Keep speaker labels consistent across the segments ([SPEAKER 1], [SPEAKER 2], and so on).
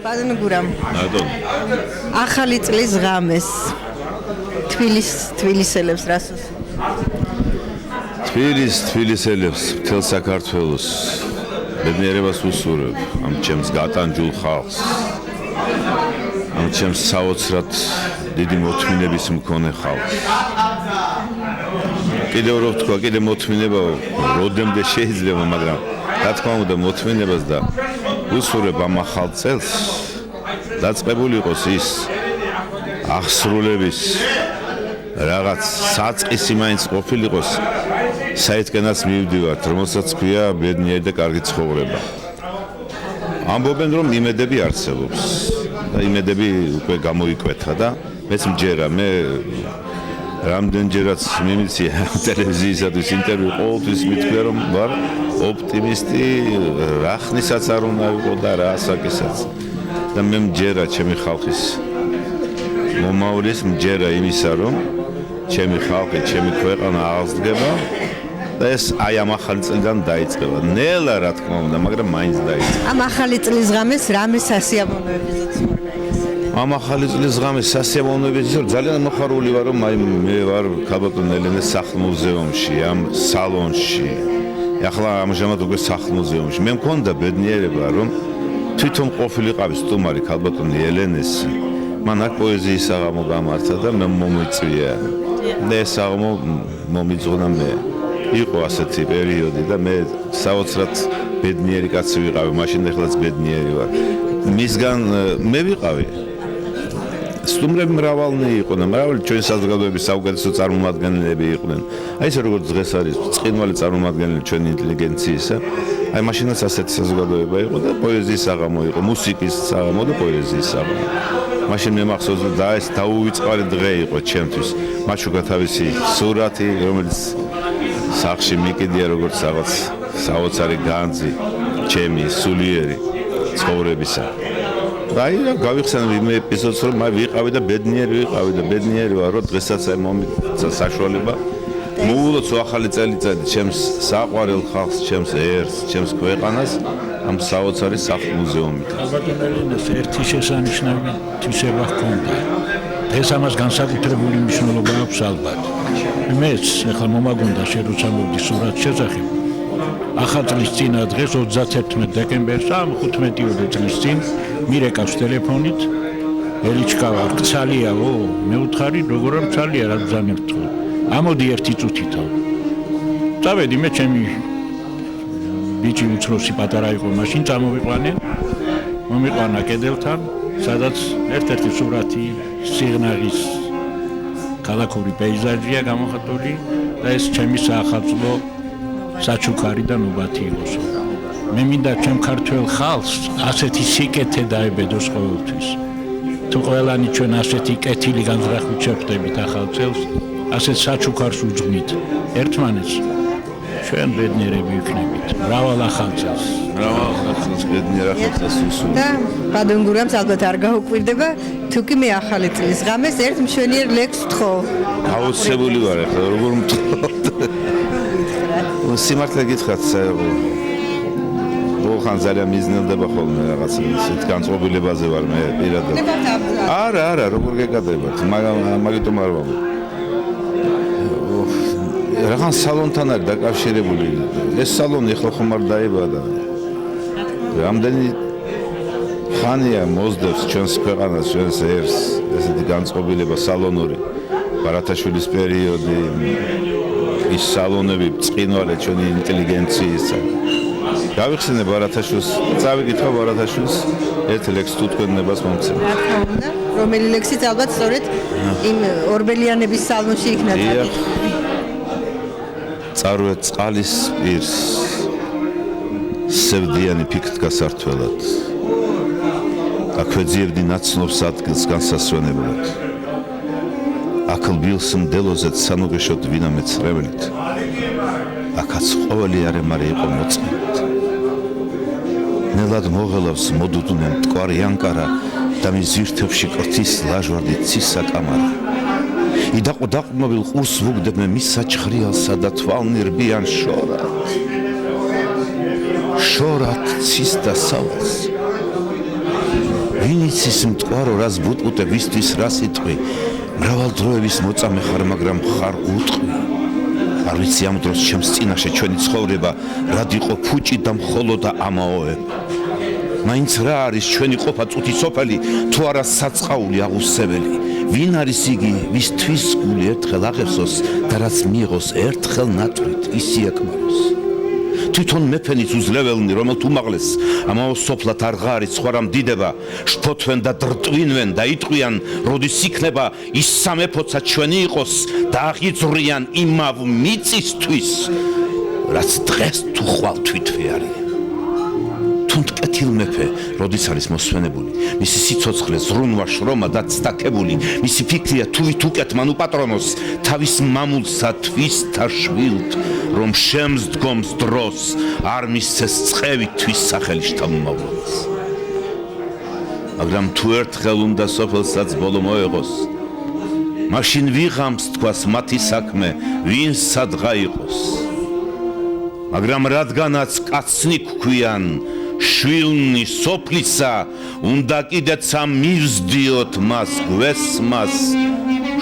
[SPEAKER 1] ბადნგურამ. ახალი წლის ღამეს თბილისელებს რას
[SPEAKER 2] თბილისელებს მთელ საქართველოს ბედნიერებას უსურვებ ამ ჩემს გატანჯულ ხალხს ამ ჩემს საოცრად დიდი მოთმინების მქონე ხალხს კიდევ რო ვთქვა კიდე მოთმინებაო როდემდე შეიძლება მაგრამ რა თქმა უნდა მოთმინებას და უსურვებ ამ ახალ წელს დაწყებული იყოს ის აღსრულების რაღაც საწყისი მაინც ყოფილიყოს საერთკენაც მივდივართ რომელსაც ქვია ბედნიერი და კარგი ცხოვრება ამბობენ რომ იმედები არსებობს და იმედები უკვე გამოიკვეთა და მეც მჯერა მე რამდენჯერაც მიმიცია ტელევიზიისათვის ინტერვიუ ყოველთვის მithქვია რომ ვარ ოპტიმისტი რა ხნისაც არ უნდა ვიყო და რა ასაკისაც და მე მჯერა ჩემი ხალხის მომავლის მჯერა იმისა რომ ჩემი ხალხი ჩემი ქვეყანა აღსდგება და ეს აი ამ ახალი წლიდან დაიწყება ნელა რა თქმა უნდა მაგრამ მაინც დაიწყება
[SPEAKER 1] ამ ახალი წლის ღამეს რამე სასიამოვნოებიც
[SPEAKER 2] ამ ახალი წლის ღამეს სასიამოვნოებიც ძალიან მოხარული ვარ რომ აი მე ვარ ქალბატონ ელენეს სახლ-მუზეუმში ამ სალონში ახლა ამჟამად უკვე სახლ-მუზეუმში მე მქონდა ბედნიერება რომ თვითონ ყოფილიყავი სტუმარი ქალბატონი ელენესი მან აქ პოეზიის საღამო გამართა და მე მომიწვია და ეს საღამო მომიძღვნა მე იყო ასეთი პერიოდი და მე საოცრად ბედნიერი კაცი ვიყავი მაშინ ახლაც ბედნიერი ვარ მისგან მე ვიყავი სტუმრები მრავალნი იყვნენ მრავალი ჩვენი საზოგადოების საუკეთესო წარმომადგენლები იყვნენ აი ეს როგორც დღეს არის წყინვალი წარმომადგენელი ჩვენი ინტელიგენციისა აი მაშინაც ასეთი საზოგადოება იყო და პოეზიის საღამო იყო მუსიკის საღამო და პოეზიის საღამო მაშინ მე მახსოვს და ეს დაუვიწყარი დღე იყო ჩემთვის მათ შუქა თავისი სურათი რომელიც სახში მიკიდია როგორც რაღაც საოცარი განძი ჩემი სულიერი ცხოვრებისა აი გავიხსენებ იმ ეპიზოდს რომ მე ვიყავი და ბედნიერი ვარ რომ დღესაც აი მომიცა საშუალება მოულოცო ახალი წელიწადი ჩემს საყვარელ ხალხს ჩემს ერს ჩემს ქვეყანას ამ საოცარი სახლ-მუზეუმით
[SPEAKER 3] ალბათ ერთი შესანიშნავი თვისება ჰქონდა ეს ამას განსაკუთრებული მნიშვნელობა აქვს ალბათ მეც ახლა მომაგონდა შერუცამოვდი სურათ შესახებ ახალ წლის წინა დღეს 31 დეკემბერს ამ 15 წლის წინ მირეკავს ტელეფონით ელიჩკა ვარ ქცალიაო მე უთხარი როგორ მცალია რა ბრძანებთ ხო ამოდი ერთი წუთითო წავედი მე ჩემი ბიჭი უცროსი პატარა იყო მაშინ წამოვიყვანე მომიყვანა კედელთან სადაც ერთ-ერთი სურათი სიღნაღის ქალაქური პეიზაჟია გამოხატული და ეს ჩემი საახალწლო საჩუქარი და ნუბათი იყოს მე მინდა ჩემ ქართველ ხალხს ასეთი სიკეთე დაებედოს ყოველთვის თუ ყველანი ჩვენ ასეთი კეთილი განზრახვით შევხვდებით ახალ წელს ასეთ საჩუქარს უძღვნით ერთმანეთს ჩვენ ბედნიერები ვიქნებით მრავალ ახალ წელს
[SPEAKER 2] ბედნიერ ახალ წელს უსურვებ
[SPEAKER 1] და ბადნგურამს ალბათ არ გაუკვირდება თუკი მე ახალი წლის ღამეს ერთ მშვენიერ ლექსს ვთხოვ
[SPEAKER 2] აუცილებელი ვარ ახლა როგორ სიმართლე გითხრათ ხან ძალიან მიზნელდება ხოლმე რაღაც ისეთ განწყობილებაზე ვარ მე პირადად არა როგორ გეკადებათ მაგიტომ არ ვამბობ რაღაც სალონთან არის დაკავშირებული ეს სალონი ახლა ხომ არ დაიბადა რამდენი ხანია მოძდებს ჩვენს ქვეყანას ჩვენს ერს ესეთი განწყობილება სალონური ბარათაშვილის პერიოდი ის სალონები წყინვალე ჩვენი ინტელიგენციისა გავიხსენე ბარათაშვილს წავიკითხა ბარათაშვილს ერთ ლექსს თუ თქვენებას მომცემ
[SPEAKER 1] რა თქმა უნდა რომელი ლექსიც ალბათ სწორედ იმ ორბელიანების სალონში იქნა
[SPEAKER 2] წარვე წყალის პირს სევდიანი ფიქრთ გასართველად აქვეძიებდი ნაცნობს ადგილს განსასვენებლად აკლბილს მდელოზეც სანუღეშოდ ვინა მეცრევლით აქაც ყოველი არემარე იყო მოწყენით ნელად მოღელავს მოდუდუნენ მტკვარი ანკარა და მის ზირთებში კვეთის ლაჟვარდი ცისა კამარა იდაყო დაყრდნობილ ყურს ვუგდებნე მის საჩხრიალსა და თვალნირბიან შორად ცის და სავალს ვინ იცის მტკვარო რას ბუტყუტე ვისთვის რა სიტყვი მრავალ დროების მოწამე ხარ მაგრამ ხარ უტყვი არ ვიცი ამ დროს ჩემს წინაშე ჩვენი ცხოვრება რად იყო ფუჭი და მხოლოდ ამაოება მაინც რა არის ჩვენი ყოფა წუთი სოფელი თუ არა საწყაული აღუსებელი ვინ არის იგი ვისთვის გული ერთხელ აღებსოს და რაც მიიღოს ერთხელ ნატვრით ის იაკმაროს თვითონ მეფენიც უძლეველნი რომელთ უმაღლეს ამაო სოფლად არ ღარიც სხვა რამ დიდება შფოთვენ და დრტვინვენ და იტყვიან როდის იქნება ის სამეფოცა ჩვენი იყოს და აღიძვრიან იმავ მიწისთვის რაც დღეს თუ ხვალ თვითვე არის თუნდ კეთილ მეფე როდის არის მოსვენებული მისი სიცოცხლე ზრუნვა შრომა და ცდაკებული მისი ფიქრია თუ ვით უკეთ მან უპატრონოს თავის მამულსა თვისთა შვილთ რომ შემსდგომს დროს არ მისცეს წყევი თვის სახელი შთამომავლობას მაგრამ თუ ერთხელ უნდა სოფელსაც ბოლო მოეღოს მაშინ ვიღამს თქვას მათი საქმე ვინ სადღა იყოს მაგრამ რადგანაც კაცნი გვქვიან შვილნი სოფლისა უნდა კიდეცა მივსდიოთ მას გვესმას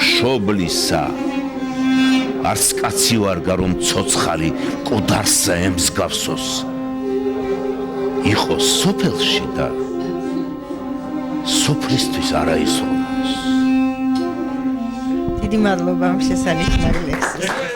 [SPEAKER 2] შობლისა არც კაცი ვარ გარომ ცოცხალი კოდარსა ემსგავსოს იყოს სოფელში და სოფლისთვის არა ისროლოს
[SPEAKER 1] დიდი მადლობა ამ შესანიშნავი ლექსის